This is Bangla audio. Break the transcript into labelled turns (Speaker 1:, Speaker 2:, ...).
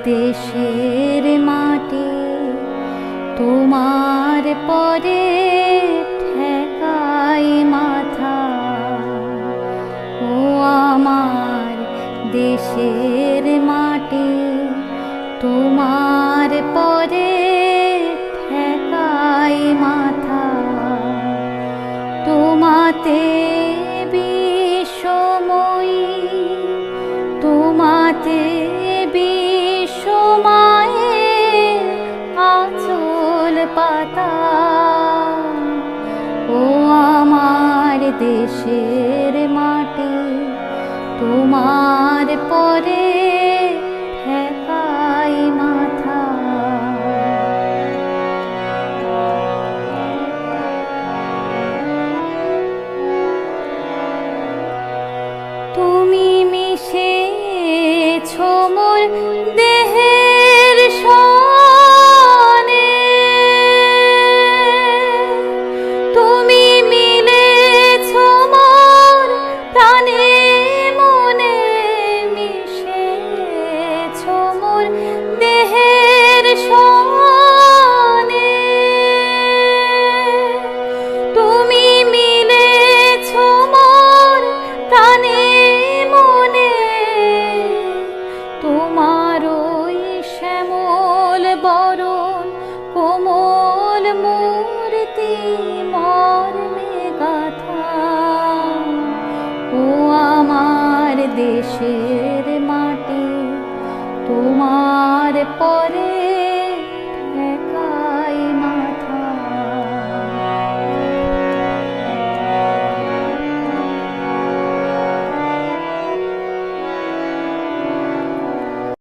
Speaker 1: দেশের মাটি তোমার পরে ঠেকাই মাথা। ও আমার দেশের মাটি তোমার পরে ঠেকাই মাথা। তোমাতে বিশ্বময়ী, তোমাতে বিশ্বমায়ের আঁচল পাতা। ও আমার দেশের মাটি তোমার পরে ঠেকাই মাথা। তুমি মিশেছ মোর দেহের সনে, তুমি মিলেছ মোর প্রাণে মনে, মিশেছ মোর দেহের সনে। তুমি মিলেছ মোর প্রাণে মনে, তোমার ওই শ্যামল বরণ কোমল মূর্তি মর্মে গাথা। ও আমার দেশের মাটি তোমার পরে